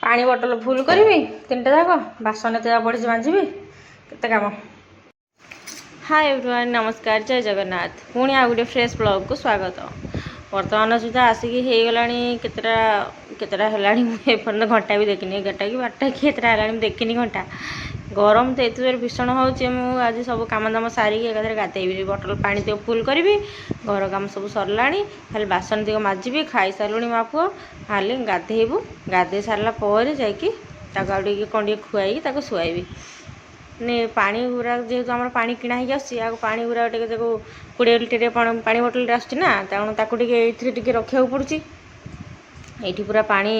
पानी बोतल फुल करी 3टा जाक बासन एत पड़ी मांझी केते काम। हाय एवरीवन, नमस्कार, जय जगन्नाथ। पुणी आ गए फ्रेश ब्लॉग को स्वागत। बर्तमान सुधा आसिक हो गला केतटा है घंटा भी देखनी 11टा कि 12टा कि एतटा है देखनी घंटा। गरम तो एत जोर भीषण आज सब कम दाम सारिक एक गाधेबी बोतल पानी तो फुल करी घर काम सब सरला खाली बासन दिक माजिबी खाई सारूँ माँ पुओ खाली गाधेबू गाधे सारा जाकि कौन खुआई शुआई ने पानी गुरा जेहेतु आम पानी किणा हो पानी गुरा 20 लीटर पानी बोतल आसना तेणु ये रखा पड़ी ये पूरा पानी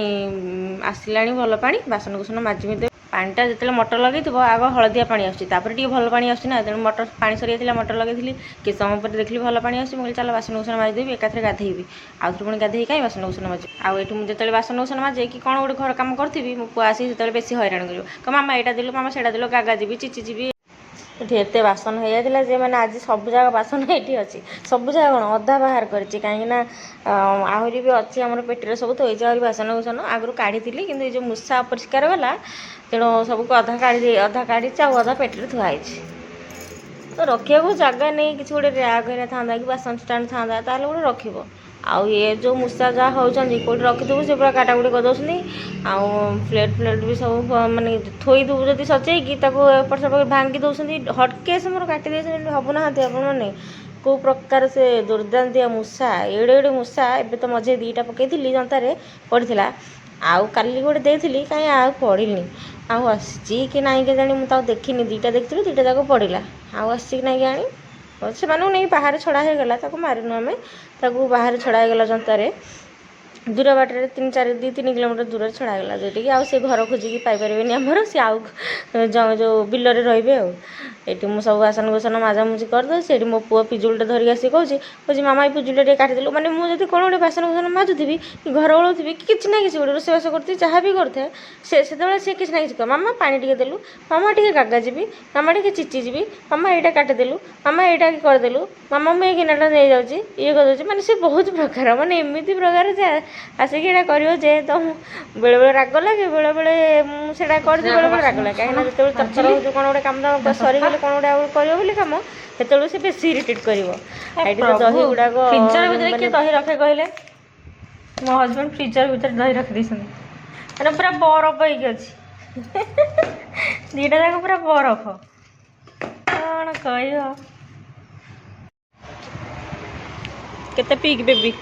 आसला भल पानी बासन कुसन माजिमी पानीटा जो मोटर लगे आग हलदिया पानी आसपर भल पानी आसना तेणु मोटर पानी सरी जाता मोटर लगे कि समय पर देखली भल पानी आस चल बासन कुसन माजिदेवी एकाथरे गाधेबी आउ पुणी गाधे कहीं बासन कुसन माजि आठ जो बासन कुसन माजे कि कौन गोटे घर कम करी मो पुआ आसी जो बेसी हैरान कर मामा यहाँ दिल मामा से दिल गागा जी चिची जी एत बासन हो जाता जे मैंने आज सब जगह बासन ये अच्छी सब जगह कौन अधा बाहर करें कहीं आहरी भी अच्छी आम पेटे सब थोड़ी आहरी बासन कुसन आगु काढ़ी कि जो मूषा अपरिष्कार गला तेणु सबको अधा काढ़ी अधा पेटे थुआई तो रखा जगह नहीं कि गोटे रैग था कि बासन स्टाण्ड था गोटे रख आउ ये जो मूषा जहाँ होती कौट रखिदेव से पूरा काटाकुटी करदे आउ प्लेट भी सब मानने थोईदेव जब सचेकी एपट सेपट भांगी दौरान हटकेस मोर काटी हबुना आपने कौ प्रकार से दुर्दांतिया मूषा एड़े एड़े मूषा एबे तो मझे 2टा पकई जनतार पड़ा आउ काली गोटे देती कहीं आउ पड़नी आउ आसी कि ना के जानी मुझे देखनी 2टा देखी 2टा जाक पड़ा आउ आसी ना आनी से नहीं बाहर छड़ा हो गला मारिनु आम बाहर छड़ा गला जनतार दूर बाटर 2-3 किलोमीटर दूर छड़ागला जोटि आउ से घर खोजिकी पाइपर आमर सी आउ जो बिल रे ये मुझे सब बासन कुसन मजामुजी करदे से मो पुओ पिजुलटे धरिक आसी कहे मामा ये पिजुलटे काटिदेलु माने मुझे कौन गोटे बासन कुसन माजुथी कि घर ओलुथी कि किसी ना कि गोटे रोषेईबास करती जहाँ भी करते से किसी ना कि मामा पानी टे देलु मामा टे गागा जी मामा टे चिची जी मामा यहाँ काटिदेलु मामा यहाँ करदेलु मामा मुझे गिनाटा नहीं जाऊँगी ये करदे माने से बहुत प्रकार माने एमती प्रकार आसिक यहाँ कर तो बेले बेले राग लगे बेले बेले मुझे कर बेले बेले राग लगे कहीं जो तत्पर हो कौन गोटे कम दाम सरीगले कौन गोटे कम कर से बेसी इरिटेट कर दही गुड़ाक फ्रिजर भितर किए दही रखे कहले मो हजबैंड फ्रिजर भितर दही रखी मैंने पूरा बरफ होगी अच्छी 2टा जाक पूरा बरफ कौन कह केते पीक बेबी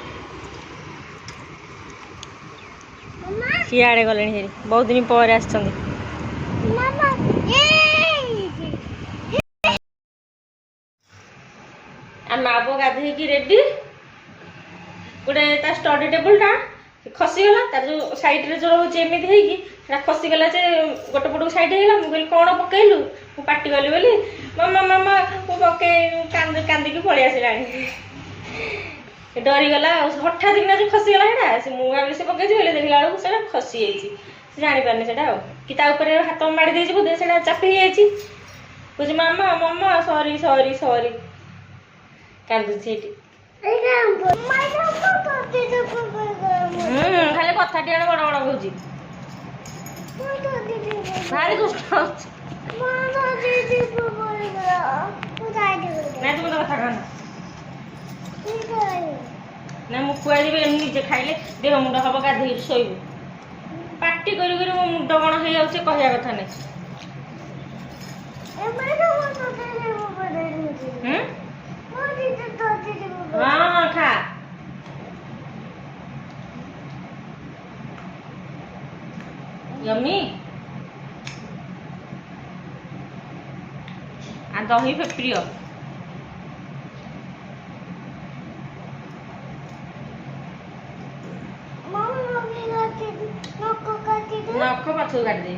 सियाड़े गले बहुत दिन पर आस माँ पुओ गाधे रेडी गोटे स्टडी टेबुलटा खसीगला तार जो सैड्रे जो रोचे एमती खसीगला गोटे पटक सैड हो गला कौन पकईलु मु पाटी गली बोली मामा मामा मु पके कांदिकी पलि आसला डरीगला हठात किना जो खसीगला से मुझे से पकई देखला बेलू से खसी से जापारे से कि हाथ माड़ी दे बोधे से चापी कहे मामा मामा सॉरी सॉरी सॉरी कांदी खाली कथा टी बड़ बड़ कौच भारी दुष्ट ना तुम तो कथा कहना ना मु खुआई निजे खाइले देह मुंड हम गाधे शोबू पाटी कर मो मुंड कौन हो जाऊे कहया कथा नहीं हाँ हाँ खा यम्मी आ दही प्रिय नख पछू काटदे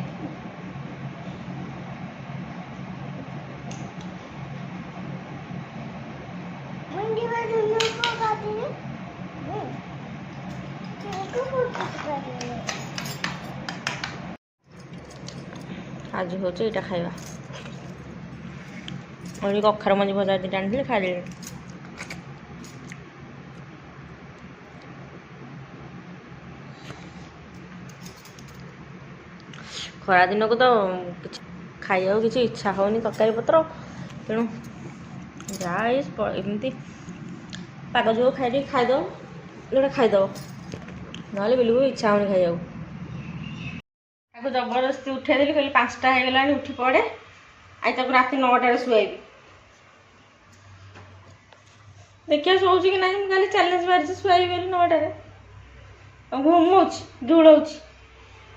आज हूँ यहाँ खाଇବା कखार मଞ୍ଜି भजा 2टा आनी खाई ଖରା ଦିନକୁ ତ କିଛି ଖାଇବାକୁ କିଛି ଇଚ୍ଛା ହେଉନି ତରକାରୀ ପତ୍ର, ତେଣୁ ଯାହା ଏମିତି ପାଗ ଯୋଉ ଖାଇଦେବ ଯେଉଁଟା ଖାଇଦେବ, ନହେଲେ ବିଲକୁଲ ଇଚ୍ଛା ହେଉନି ଖାଇବାକୁ। ତାକୁ ଜବରଦସ୍ତି ଉଠେଇଦେଲି, କହିଲି 5ଟା ହେଇଗଲାଣି ଉଠି ପଡ଼େ, ଆଜି ତାକୁ ରାତି 9ଟାରେ ଶୁଆଇବି। ଦେଖିବା ଶୋଉଛି କି ନାହିଁ। ମୁଁ କାଲି ଚ୍ୟାଲେଞ୍ଜ ମାରିଛି ଶୁଆଇବି ବୋଲି 9ଟାରେ, ଘୁମଉଛି ଢୁଳଉଛି,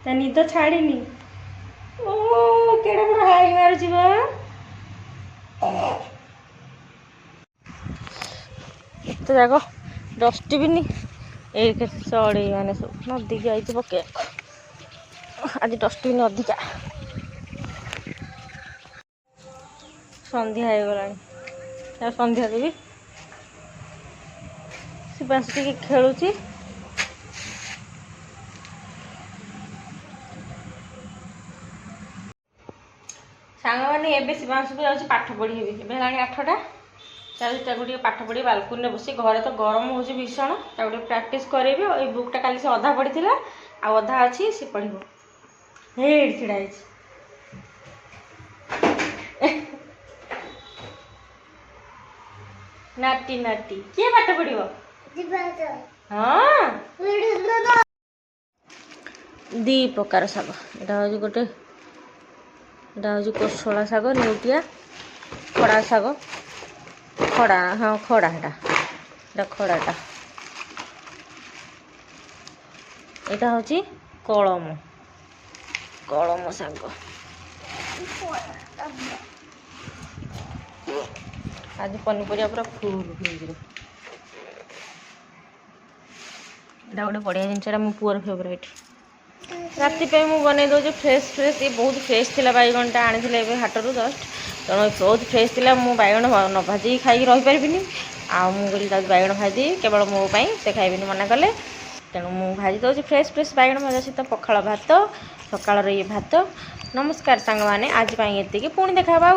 ତା ନିଦ ଛାଡ଼ିନି। ଓ କେଡ଼େ ବଡ଼ ହାଇ ମାରୁଛି ବା। ଏତେ ଯାକ ଡଷ୍ଟବିନ୍ ଏଇ ଚଢ଼େଇ ମାନେ ସବୁ ନଦୀକି ଯାଇଛି ପକେଇବାକୁ। ଆଜି ଡଷ୍ଟବିନ୍ ଅଧିକା। ସନ୍ଧ୍ୟା ହେଇଗଲାଣି, ସନ୍ଧ୍ୟା ଦେବି। ଶିବାଂଶୁ ଟିକେ ଖେଳୁଛି। ସାଙ୍ଗମାନେ ଏବେ ଶିବାଂଶୁକୁ ଯାଉଛି ପାଠ ପଢ଼େଇବି। ଏବେ ହେଲାଣି 8ଟା, ଚାଲିଛି ତାକୁ ଟିକେ ପାଠ ପଢ଼ି ବାଲକୁନିରେ ବସି। ଘରେ ତ ଗରମ ହେଉଛି ଭୀଷଣ, ତାକୁ ଟିକେ ପ୍ରାକ୍ଟିସ୍ କରେଇବି। ଏଇ ବୁକ୍ଟା କାଲି ସେ ଅଧା ପଢ଼ିଥିଲା, ଆଉ ଅଧା ଅଛି, ସେ ପଢ଼ିବ। ହେଇଠି ଛିଡ଼ା ହେଇଛି। ନାଟି ନାଟି କିଏ ପାଠ ପଢ଼ିବ? ହଁ, 2 ପ୍ରକାର ଶାଗ। ଏଇଟା ହେଉଛି ଗୋଟେ, ଏଇଟା ହେଉଛି କୋଶଳା ଶାଗ, ନେଉଟିଆ ଖଡ଼ା ଶାଗ, ଖଡ଼ା, ହଁ ଖଡ଼ା, ଏଇଟା ଖଡ଼ାଟା। ଏଇଟା ହେଉଛି କଳମ ଶାଗ। ଆଜି ପନିପରିବା ପୁରା ଫୁଲ୍ ଫ୍ରିଜରେ। ଏଇଟା ଗୋଟେ ବଢ଼ିଆ ଜିନିଷ, ଏଇଟା ମୋ ପୁଅର ଫେଭରାଇଟ୍। ରାତି ପାଇଁ ମୁଁ ବନେଇ ଦେଉଛି ଫ୍ରେଶ୍। ଇଏ ବହୁତ ଫ୍ରେଶ୍ ଥିଲା। ବାଇଗଣଟା ଆଣିଥିଲେ ଏବେ ହାଟରୁ ଜଷ୍ଟ, ତେଣୁ ବହୁତ ଫ୍ରେଶ୍ ଥିଲା। ମୁଁ ବାଇଗଣ ନ ଭାଜିକି ଖାଇକି ରହିପାରିବିନି, ଆଉ ମୁଁ କହିଲି ତାକୁ ବାଇଗଣ ଭାଜି କେବଳ ମୋ ପାଇଁ, ସେ ଖାଇବିନି ମନା କଲେ, ତେଣୁ ମୁଁ ଭାଜି ଦେଉଛି ଫ୍ରେଶ୍ ବାଇଗଣ ଭଜା ସହିତ ପଖାଳ ଭାତ, ସକାଳର ଇଏ ଭାତ। ନମସ୍କାର ସାଙ୍ଗମାନେ, ଆଜି ପାଇଁ ଏତିକି। ପୁଣି ଦେଖା ହେବା।